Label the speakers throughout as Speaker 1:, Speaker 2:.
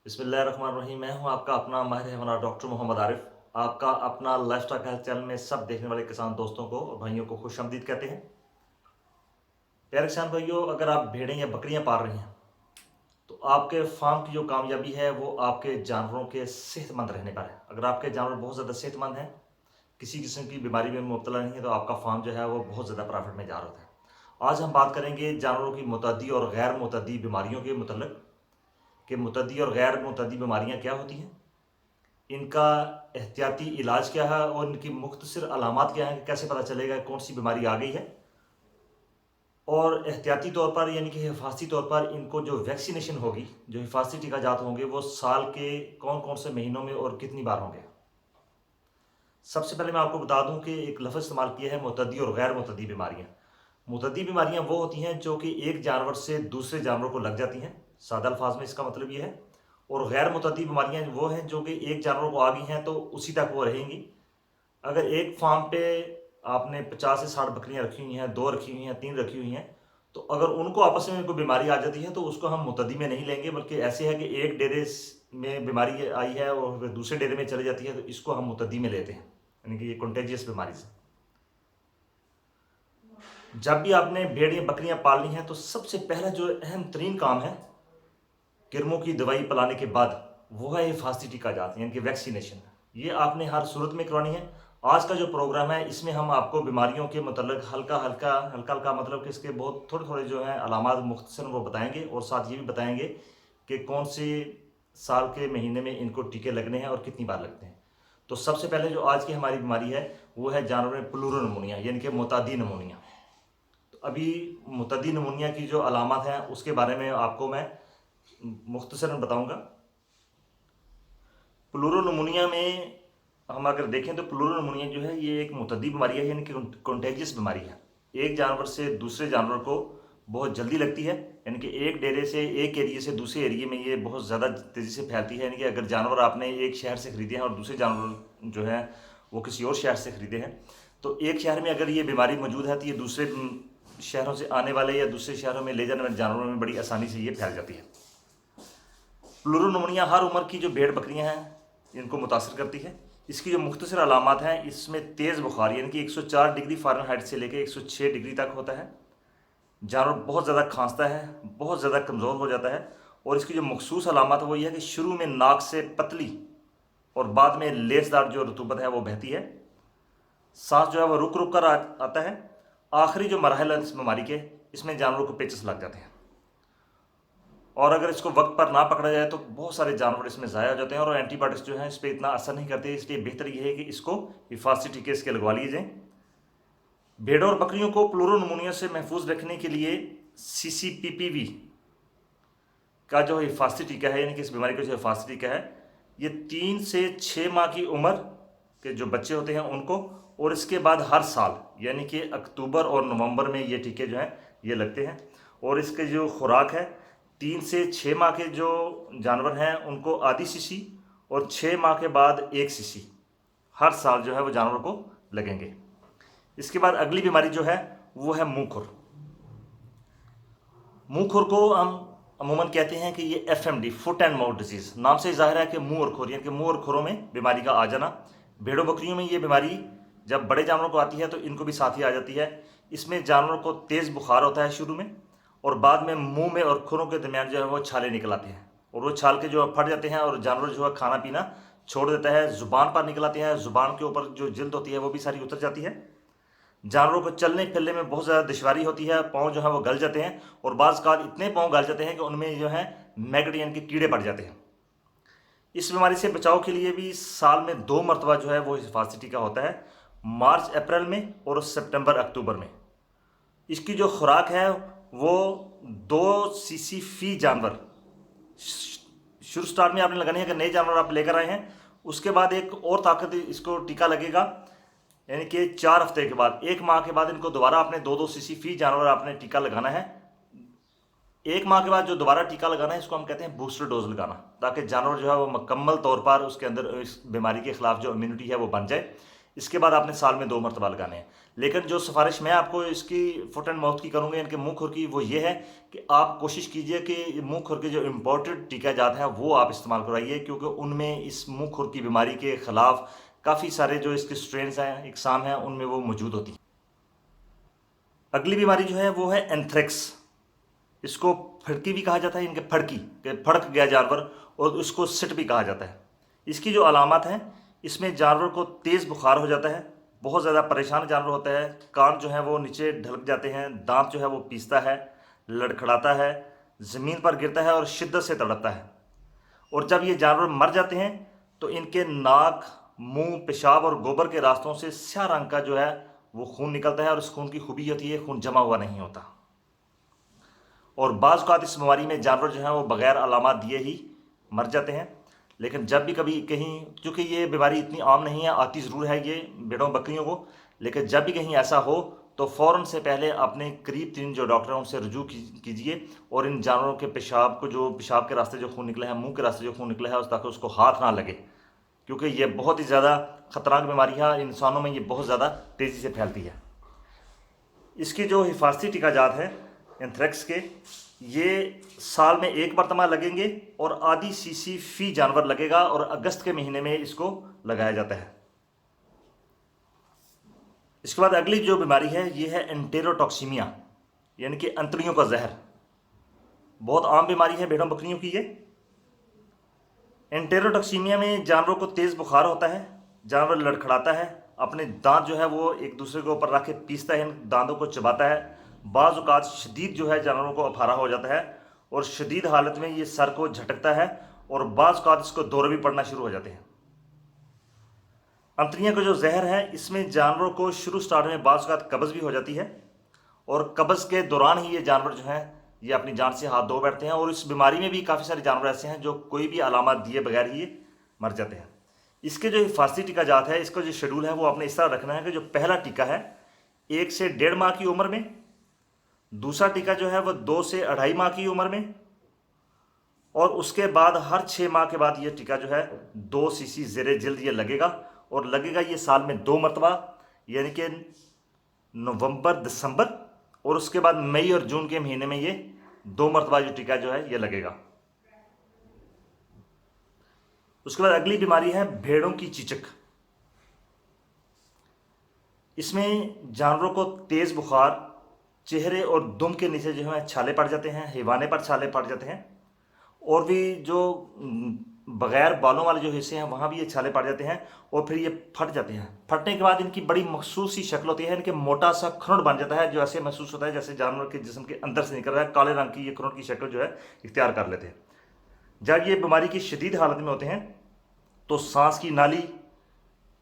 Speaker 1: बिस्मिल्लाहिर्रहमानिर्रहीम। मैं हूं आपका अपना माहिर हैवानात डॉक्टर मोहम्मद आरिफ। आपका अपना लाइफस्टाइल हेल्थ चैनल में सब देखने वाले किसान दोस्तों को और भाइयों को खुशामदीद कहते हैं। प्यारे किसान भाइयों, अगर आप भेड़ें या बकरियां पाल रहे हैं तो आपके फार्म की जो कामयाबी है वो आपके जानवरों के सेहतमंद रहने पर है। अगर आपके जानवर बहुत ज़्यादा सेहतमंद हैं, किसी किस्म की बीमारी में मुब्तला नहीं है, तो आपका फार्म जो है वो बहुत ज़्यादा प्रॉफिट में जा रहा है। आज हम बात करेंगे जानवरों की मुतअद्दी और गैर मुतअद्दी बीमारियों के मुतल्लिक कि मुतअद्दी और गैर मुतअद्दी बीमारियां क्या होती हैं, इनका एहतियाती इलाज क्या है और इनकी मुख्तसर अलामात क्या हैं कि कैसे पता चलेगा कौन सी बीमारी आ गई है, और एहतियाती तौर पर यानी कि हिफाजती तौर पर इनको जो वैक्सीनेशन होगी, जो हिफाजती टीकाजात होंगे, वो साल के कौन कौन से महीनों में और कितनी बार होंगे। सबसे पहले मैं आपको बता दूं कि एक लफ्ज़ इस्तेमाल किया है, मुतअद्दी और गैर मुतअद्दी बीमारियां। मुतअद्दी बीमारियां वो होती हैं जो कि एक जानवर से दूसरे जानवर को लग जाती हैं, सादा अल्फाज में इसका मतलब ये है। और गैर मुतअद्दी बीमारियां वो हैं जो कि एक जानवर को आ गई हैं तो उसी तक वो रहेंगी। अगर एक फार्म पे आपने 50 से 60 बकरियां रखी हुई हैं, 2 रखी हुई हैं, 3 रखी हुई हैं, तो अगर उनको आपस में कोई बीमारी आ जाती है तो उसको हम मुतअद्दी में नहीं लेंगे, बल्कि ऐसे है कि एक डेरे में बीमारी आई है और फिर दूसरे डेरे में चली जाती है तो इसको हम मुतअद्दी में लेते हैं, यानी कि ये कंटेजियस बीमारी से। जब भी आपने भेड़ या बकरियां पालनी है तो सबसे पहला जो अहम तरीन काम है किरमों की दवाई पिलाने के बाद, वो है हिफाजती टीका जात यानी कि वैक्सीनेशन। ये आपने हर सूरत में करवानी है। आज का जो प्रोग्राम है इसमें हम आपको बीमारियों के मतलब हल्का हल्का हल्का हल्का मतलब कि इसके बहुत थोड़े थोड़े जो हैं अलामात मुख्तसर वो बताएंगे, और साथ ये भी बताएंगे कि कौन से साल के महीने में इनको टीके लगने हैं और कितनी बार लगते हैं। तो सबसे पहले जो आज की हमारी बीमारी है वो है जानवर में प्लूरोनमोनिया यानी कि मुतादी नमोनिया। तो अभी मुतादी नमोनिया की जो अलामत हैं उसके बारे में आपको मैं मुख्तसरन बताऊंगा। प्लूरोनमोनिया में हम अगर देखें तो प्लूरोनमोनिया जो है ये एक मुतद्दी बीमारी है, यानी कि कंटेजियस बीमारी है। एक जानवर से दूसरे जानवर को बहुत जल्दी लगती है, यानी कि एक डेरे से एक एरिए से दूसरे एरिए में ये बहुत ज़्यादा तेज़ी से फैलती है। यानी कि अगर जानवर आपने एक शहर से ख़रीदे हैं और दूसरे जानवर जो है वो किसी और शहर से ख़रीदे हैं, तो एक शहर में अगर ये बीमारी मौजूद है तो ये दूसरे शहरों से आने वाले या दूसरे शहरों में ले जाने वाले जानवरों में बड़ी आसानी से ये फैल जाती है। प्लूरोनमोनिया हर उम्र की जो भेड़ बकरियां हैं इनको मुतासर करती है। इसकी जो मुख्तसर अलामात हैं, इसमें तेज़ बुखार यानी कि 104 डिग्री फ़ारेनहाइट से लेकर 106 डिग्री तक होता है। जानवर बहुत ज़्यादा खांसता है, बहुत ज़्यादा कमज़ोर हो जाता है। और इसकी जो मखसूस अलामत है वो ये है कि शुरू में नाक से पतली और बाद में लेसदार जो रतूबत है वो बहती है। सांस जो है वो रुक रुक कर आता है। आखिरी जो मरहल है इस बीमारी के, इसमें जानवरों को पेचस लग जाते हैं, और अगर इसको वक्त पर ना पकड़ा जाए तो बहुत सारे जानवर इसमें ज़ाया हो जाते हैं, और एंटीबायोटिक्स जो हैं इस पर इतना असर नहीं करते। इसलिए बेहतर ये है कि इसको हिफाजती टीके इसके लगवा लिए जाएँ। भेड़ों और बकरियों को प्लूरोनमोनिया से महफूज रखने के लिए CCPPV का जो हिफाजती टीका है, यानी कि इस बीमारी का जो हिफाजती टीका है, ये 3 से 6 माह की उम्र के जो बच्चे होते हैं उनको, और इसके बाद हर साल यानी कि अक्टूबर और नवंबर में ये टीके जो हैं ये लगते हैं। और इसके जो खुराक है, 3 से 6 माह के जो जानवर हैं उनको आधी शीशी, और 6 माह के बाद 1 शीशी हर साल जो है वो जानवर को लगेंगे। इसके बाद अगली बीमारी जो है वो है मुँह खुर। मुँह खुर को हम अमूमन कहते हैं कि ये FMD, foot and mouth disease, नाम से ज़ाहिर है कि मुँह और खुर, यानी कि मुँह और खुरों में बीमारी का आ जाना। भेड़ों बकरियों में ये बीमारी जब बड़े जानवरों को आती है तो इनको भी साथ ही आ जाती है। इसमें जानवरों को तेज़ बुखार होता है शुरू में, और बाद में मुंह में और खुरों के दरमियान जो है वो छाले निकल आते हैं, और वो छाल के जो फट जाते हैं और जानवर जो है खाना पीना छोड़ देता है। ज़ुबान पर निकल आते हैं, ज़ुबान के ऊपर जो जिल्द होती है वो भी सारी उतर जाती है। जानवरों को चलने फिरने में बहुत ज़्यादा दुश्वारी होती है, पाँव जो है वो गल जाते हैं, और बाज़ काल इतने पाँव गल जाते हैं कि उनमें जो है मैगट यानी कि कीड़े पड़ जाते हैं। इस बीमारी से बचाव के लिए भी साल में 2 मरतबा जो है वो हिफाजती टीका होता है, मार्च अप्रैल में और सितंबर अक्टूबर में। इसकी जो खुराक है वो 2 सीसी फी जानवर शुरू स्टार्ट में आपने लगानी है। अगर नए जानवर आप लेकर आए हैं उसके बाद एक और ताकत इसको टीका लगेगा, यानी कि 4 हफ्ते के बाद, 1 माह के बाद इनको दोबारा आपने 2-2 सीसी फी जानवर आपने टीका लगाना है। 1 माह के बाद जो दोबारा टीका लगाना है इसको हम कहते हैं बूस्टर डोज लगाना, ताकि जानवर जो है वो मुकम्मल तौर पर उसके अंदर इस बीमारी के खिलाफ जो इम्यूनिटी है वो बन जाए। इसके बाद आपने साल में 2 मरतबा लगाने हैं। लेकिन जो सिफारिश मैं आपको इसकी फुट एंड माउथ की करूँगा, इनके मुंह खुर की, वो ये है कि आप कोशिश कीजिए कि मुंह खुर के जो इम्पोर्टेड टीका जात हैं वो आप इस्तेमाल कराइए, क्योंकि उनमें इस मुंह खुर की बीमारी के ख़िलाफ़ काफ़ी सारे जो इसके स्ट्रेन्स हैं, इकसाम हैं, उनमें वो मौजूद होती हैं। अगली बीमारी जो है वो है एंथ्रेक्स। इसको फड़की भी कहा जाता है, इनके फड़की के फड़क गया जानवर, और उसको सिट भी कहा जाता है। इसकी जो अलामत हैं, इसमें जानवर को तेज़ बुखार हो जाता है, बहुत ज़्यादा परेशान जानवर होता है, कान जो है वो नीचे ढलक जाते हैं, दांत जो है वो पीसता है, लड़खड़ाता है, ज़मीन पर गिरता है और शिद्दत से तड़पता है। और जब ये जानवर मर जाते हैं तो इनके नाक, मुंह, पेशाब और गोबर के रास्तों से स्याह रंग का जो है वो खून निकलता है, और इस खून की खूबी होती है खून जमा हुआ नहीं होता। और बाज़ औक़ात इस बीमारी में जानवर जो है वो बग़ैर अलामत दिए ही मर जाते हैं। लेकिन जब भी कभी कहीं, चूँकि ये बीमारी इतनी आम नहीं है, आती ज़रूर है ये भेड़ों बकरियों को, लेकिन जब भी कहीं ऐसा हो तो फ़ौरन से पहले अपने करीब तीन जो डॉक्टर हैं उनसे रुजू कीजिए, और इन जानवरों के पेशाब को, जो पेशाब के रास्ते जो खून निकला है, मुंह के रास्ते जो खून निकला है, ताकि उसको हाथ ना लगे, क्योंकि ये बहुत ही ज़्यादा ख़तरनाक बीमारी है। इंसानों में ये बहुत ज़्यादा तेज़ी से फैलती है। इसकी जो हिफाजती टीकाजात हैं एंथ्रेक्स के, ये साल में 1 मरतबा लगेंगे और आधी सीसी फी जानवर लगेगा, और अगस्त के महीने में इसको लगाया जाता है। इसके बाद अगली जो बीमारी है ये है एंटेरोटॉक्सीमिया, यानी कि अंतड़ियों का जहर। बहुत आम बीमारी है भेड़ों बकरियों की ये। एंटेरोटॉक्सीमिया में जानवरों को तेज़ बुखार होता है, जानवर लड़खड़ाता है, अपने दांत जो है वो एक दूसरे के ऊपर रख के पीसता है, दांतों को चबाता है। बाज़ औक़ात शदीद जो है जानवरों को अफारा हो जाता है, और शदीद हालत में ये सर को झटकता है, और बाज़ औक़ात इसको दौरे भी पड़ना शुरू हो जाते हैं। अंतड़ियाँ का जो जहर है, इसमें जानवरों को शुरू स्टार्ट में बाज़ औक़ात कब्ज़ भी हो जाती है, और कब्ज़ के दौरान ही ये जानवर जो हैं ये अपनी जान से हाथ धो बैठते हैं। और इस बीमारी में भी काफ़ी सारे जानवर ऐसे हैं जो कोई भी अलामत दिए बगैर ही मर जाते हैं। इसके जो हिफाजती टीकाजात है, इसका जो शेड्यूल है वो आपने इस तरह रखना है कि जो पहला टीका है 1 से 1.5 माह की उम्र में, दूसरा टीका जो है वो 2 से 2.5 माह की उम्र में, और उसके बाद हर 6 माह के बाद ये टीका जो है 2 सीसी ज़ेरे जिल्द ये लगेगा, और लगेगा ये साल में 2 मरतबा, यानी कि नवंबर, दिसंबर, और उसके बाद मई और जून के महीने में ये 2 मरतबा जो टीका जो है ये लगेगा। उसके बाद अगली बीमारी है भेड़ों की चीचक। इसमें जानवरों को तेज़ बुखार, चेहरे और दुम के नीचे जो है छाले पड़ जाते हैं, हिवाने पर छाले पड़ जाते हैं, और भी जो बग़ैर बालों वाले जो हिस्से हैं वहाँ भी ये छाले पड़ जाते हैं, और फिर ये फट जाते हैं। फटने के बाद इनकी बड़ी मखसूस सी शक्ल होती है, इनके मोटा सा खरुंड बन जाता है, जो ऐसे महसूस होता है जैसे जानवर के जिस्म के अंदर से निकल रहा है। काले रंग की ये खरुंड की शक्ल जो है इख्तियार कर लेते हैं। जब ये बीमारी की शदीद हालत में होते हैं तो सांस की नाली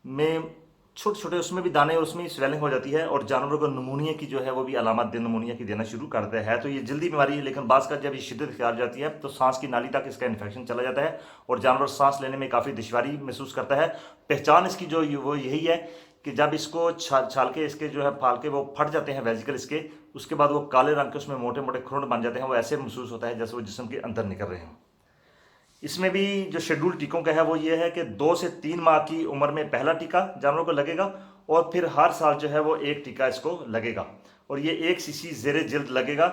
Speaker 1: में छोटे छोटे उसमें भी दाने, और उसमें स्वेलिंग हो जाती है, और जानवरों को नमूनिया की जो है वो भी अलामत नमूनिया की देना शुरू करता है। तो ये जल्दी बीमारी है, लेकिन बाज़ का जब ये शिद्दत इख्तियार जाती है तो सांस की नाली तक इसका इन्फेक्शन चला जाता है, और जानवर सांस लेने में काफ़ी दुश्वारी महसूस करता है। पहचान इसकी जो वो यही है कि जब इसको छाल के, इसके जो है फाल के वो फट जाते हैं वेजिकल इसके, उसके बाद वो काले रंग के उसमें मोटे मोटे खुरुंड बन जाते हैं। वो ऐसे महसूस होता है जैसे वो जिस्म के अंदर निकल रहे हैं। इसमें भी जो शेड्यूल टीकों का है वो ये है कि 2 से 3 माह की उम्र में पहला टीका जानवरों को लगेगा, और फिर हर साल जो है वो 1 टीका इसको लगेगा, और ये 1 सीसी ज़ेरे जिल्द लगेगा,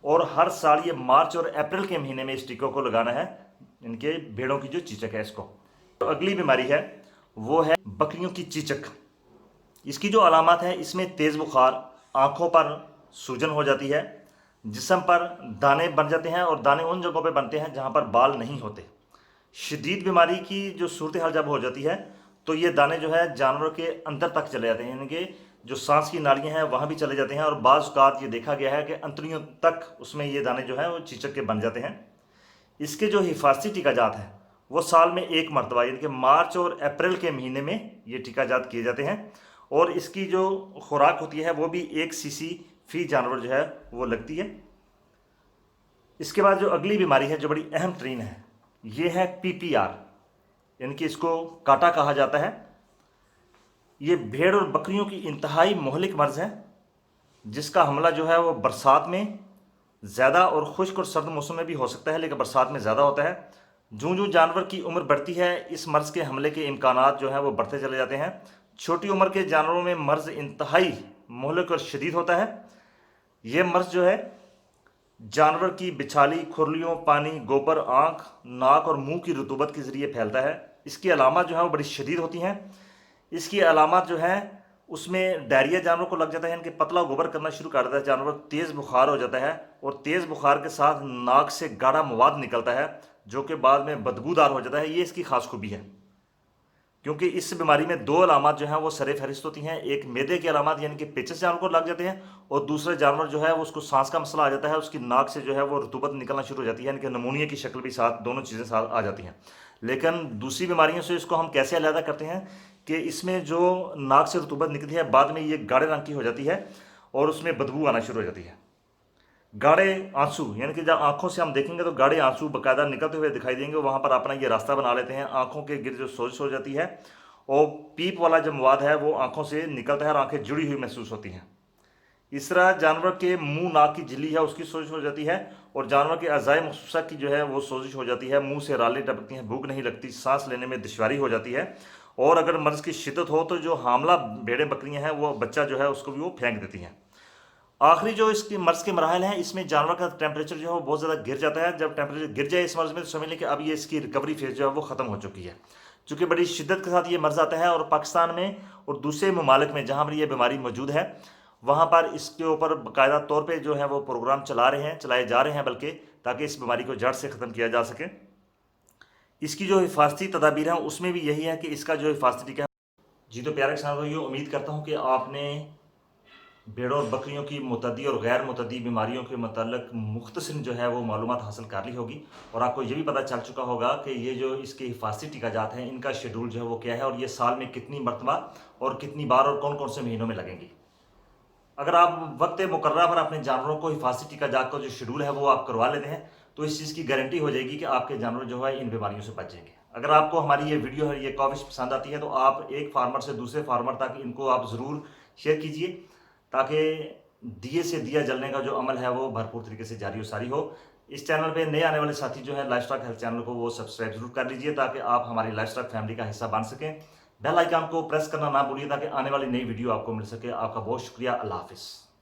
Speaker 1: और हर साल ये मार्च और अप्रैल के महीने में इस टीकों को लगाना है, इनके भेड़ों की जो चीचक है इसको। तो अगली बीमारी है वो है बकरियों की चीचक। इसकी जो अलामत है, इसमें तेज़ बुखार, आँखों पर सूजन हो जाती है, जिस्म पर दाने बन जाते हैं, और दाने उन जगहों पे बनते हैं जहाँ पर बाल नहीं होते। शदीद बीमारी की जो सूरत हाल जब हो जाती है तो ये दाने जो है जानवर के अंदर तक चले जाते हैं, यानी कि जो सांस की नालियाँ हैं वहाँ भी चले जाते हैं, और बाज़ औक़ात ये देखा गया है कि अंतड़ियों तक उसमें ये दाने जो हैं वो चीचक के बन जाते हैं। इसके जो हिफाजती टीकाजात हैं वो साल में 1 मरतबा, यानी कि मार्च और अप्रैल के महीने में ये टीकाजात किए जाते हैं, और इसकी जो खुराक होती है वो भी 1 सीसी फी जानवर जो है वो लगती है। इसके बाद जो अगली बीमारी है जो बड़ी अहम तरीन है, ये है PPR, यानी कि इसको काटा कहा जाता है। ये भेड़ और बकरियों की इंतहाई मोहलिक मर्ज़ है, जिसका हमला जो है वो बरसात में ज़्यादा और खुश्क और सर्द मौसम में भी हो सकता है, लेकिन बरसात में ज़्यादा होता है। जूँ जूँ जानवर की उम्र बढ़ती है, इस मर्ज़ के हमले के इम्कानात जो हैं वो बढ़ते चले जाते हैं। छोटी उम्र के जानवरों में मर्ज इंतहाई मोहलिक और शदीद होता है। ये मर्ज जो है जानवर की बिछाली, खुरलियों, पानी, गोबर, आँख, नाक और मुंह की रतूबत के ज़रिए फैलता है। इसकी अलामत जो है वो बड़ी शदीद होती हैं। इसकी अलामत जो है उसमें डायरिया जानवर को लग जाता है, इनके पतला गोबर करना शुरू कर देता है, जानवर तेज़ बुखार हो जाता है और तेज़ बुखार के साथ नाक से गाढ़ा मवाद निकलता है जो कि बाद में बदबूदार हो जाता है। ये इसकी खास खूबी है, क्योंकि इस बीमारी में दो अलामत जो हैं वो सरे फहरिस्त होती हैं। एक मैदे की अलामत यानी कि पेचिस जानवर को लग जाते हैं, और दूसरे जानवर जो है वो उसको सांस का मसला आ जाता है, उसकी नाक से जो है वो रतूबत निकलना शुरू हो जाती है, यानी कि नमूनिया की शक्ल भी साथ, दोनों चीज़ें साथ आ जाती हैं। लेकिन दूसरी बीमारियों से इसको हम कैसे अलहदा करते हैं कि इसमें जो नाक से रतूबत निकलती है बाद में ये गाढ़े रंग की हो जाती है और उसमें बदबू आना शुरू हो जाती है। गाढ़े आंसू यानी कि जब आंखों से हम देखेंगे तो गाढ़े आंसू बाकायदा निकलते हुए दिखाई देंगे, वहाँ पर अपना ये रास्ता बना लेते हैं। आंखों के गिर जो सोजिश हो जाती है और पीप वाला जो मवाद है वो आंखों से निकलता है और आंखें जुड़ी हुई महसूस होती हैं। इस तरह जानवर के मुंह नाक की झिल्ली है उसकी सोजिश हो जाती है, और जानवर के अज़ाए मखसूसा की जो है वो सोजिश हो जाती है। मुंह से रालें टपकती हैं, भूख नहीं लगती, सांस लेने में दुश्वारी हो जाती है, और अगर मर्ज़ की शिद्दत हो तो जो हामला भेड़ें बकरियां हैं वो बच्चा जो है उसको भी वो फेंक देती हैं। आखिरी जो इसके मर्ज़ के मराहल हैं, इसमें जानवर का टेम्परेचर जो है वो बहुत ज़्यादा गिर जाता है। जब टेम्परेचर गिर जाए इस मर्ज़ में तो समझ लें कि अब ये इसकी रिकवरी फेज़ जो है वो ख़त्म हो चुकी है। चूँकि बड़ी शिद्दत के साथ ये मर्ज़ आता है, और पाकिस्तान में और दूसरे ममालिक में जहाँ पर ये बीमारी मौजूद है वहाँ पर इसके ऊपर बाकायदा तौर पर जो है वो प्रोग्राम चलाए जा रहे हैं, बल्कि ताकि इस बीमारी को जड़ से ख़त्म किया जा सके। इसकी जो हिफाजती तदाबीर हैं उसमें भी यही है कि इसका जो हिफाजती टीका। जी तो प्यारे किसान भाइयों, उम्मीद करता हूँ कि आपने भेड़ों और बकरियों की मुतद्दी और गैर मुतद्दी बीमारियों के मतलब मुख्तसर जो है वो मालूमात हासिल कर ली होगी, और आपको ये भी पता चल चुका होगा कि ये जो इसके हिफाजती टीकाजात हैं इनका शेड्यूल जो है वो क्या है, और ये साल में कितनी मरतबा और कितनी बार और कौन कौन से महीनों में लगेंगी। अगर आप वक्त मुकर्रर पर अपने जानवरों को हिफाजती टीकाजात का जो शेड्यूल है वो आप करवा लेते हैं तो इस चीज़ की गारंटी हो जाएगी कि आपके जानवर जो है इन बीमारियों से बच जाएंगे। अगर आपको हमारी ये वीडियो है, ये कवरेज पसंद आती है तो आप एक फार्मर से दूसरे फार्मर तक इनको आप ज़रूर शेयर कीजिए, ताकि दिए से दिया जलने का जो अमल है वो भरपूर तरीके से जारी और सारी हो। इस चैनल पे नए आने वाले साथी जो है लाइफस्टॉक हेल्थ चैनल को वो सब्सक्राइब जरूर कर लीजिए, ताकि आप हमारी लाइफस्टॉक फैमिली का हिस्सा बन सकें। बेल आइकन को प्रेस करना ना भूलिए ताकि आने वाली नई वीडियो आपको मिल सके। आपका बहुत शुक्रिया। अल्लाह हाफिज़।